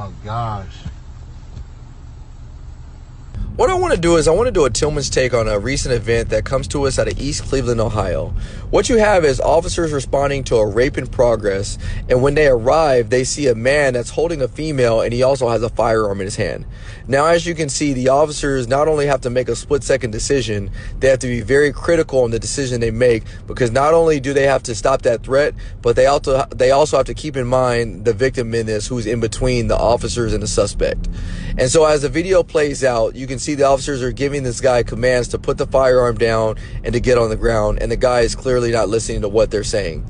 Oh gosh. What I want to do is I want to do a Tillman's take on a recent event that comes to us out of East Cleveland, Ohio. What you have is officers responding to a rape in progress, and when they arrive, they see a man that's holding a female, and he also has a firearm in his hand. Now, as you can see, the officers not only have to make a split-second decision, they have to be very critical in the decision they make, because not only do they have to stop that threat, but they also have to keep in mind the victim in this, who's in between the officers and the suspect. And so as the video plays out, you can see the officers are giving this guy commands to put the firearm down and to get on the ground, and the guy is clearly not listening to what they're saying.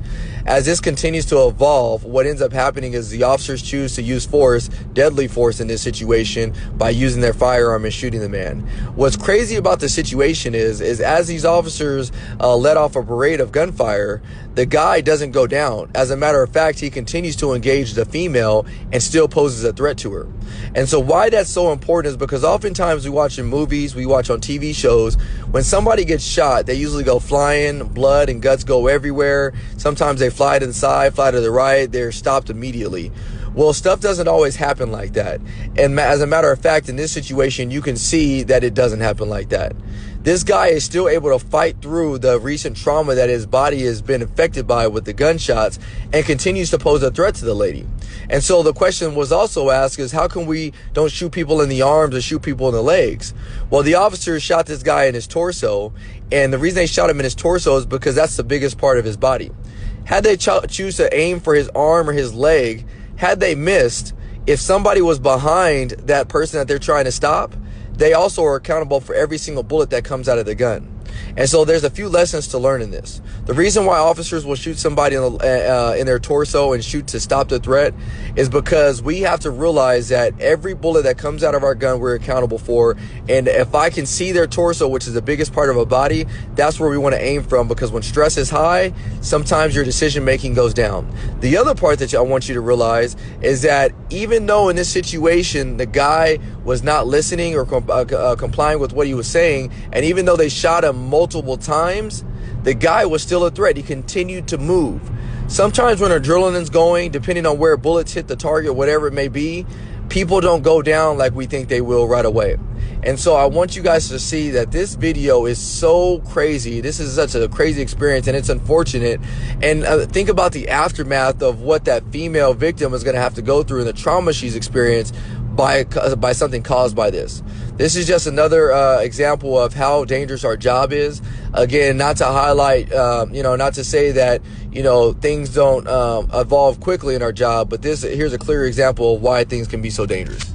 As this continues to evolve, what ends up happening is the officers choose to use force, deadly force in this situation, by using their firearm and shooting the man. What's crazy about the situation is as these officers let off a parade of gunfire, the guy doesn't go down. As a matter of fact, he continues to engage the female and still poses a threat to her. And so why that's so important is because oftentimes we watch in movies, we watch on TV shows, when somebody gets shot, they usually go flying, blood and guts go everywhere. Sometimes they fly to the side, fly to the right, they're stopped immediately. Well, stuff doesn't always happen like that. And as a matter of fact, in this situation, you can see that it doesn't happen like that. This guy is still able to fight through the recent trauma that his body has been affected by with the gunshots and continues to pose a threat to the lady. And so the question was also asked is, how come we don't shoot people in the arms or shoot people in the legs? Well, the officers shot this guy in his torso, and the reason they shot him in his torso is because that's the biggest part of his body. Had they choose to aim for his arm or his leg, had they missed, if somebody was behind that person that they're trying to stop, they also are accountable for every single bullet that comes out of the gun. And so there's a few lessons to learn in this. The reason why officers will shoot somebody in their torso and shoot to stop the threat is because we have to realize that every bullet that comes out of our gun we're accountable for. And if I can see their torso, which is the biggest part of a body, that's where we want to aim from, because when stress is high, sometimes your decision making goes down. The other part that I want you to realize is that even though in this situation the guy was not listening or complying with what he was saying, and even though they shot him multiple times, the guy was still a threat. He continued to move. Sometimes when adrenaline's going, depending on where bullets hit the target, whatever it may be, people don't go down like we think they will right away. And so I want you guys to see that this video is so crazy. This is such a crazy experience, and it's unfortunate. And think about the aftermath of what that female victim is going to have to go through and the trauma she's experienced by something caused by this. This is just another example of how dangerous our job is. Again, not to highlight, not to say that, things don't evolve quickly in our job, but here's a clear example of why things can be so dangerous.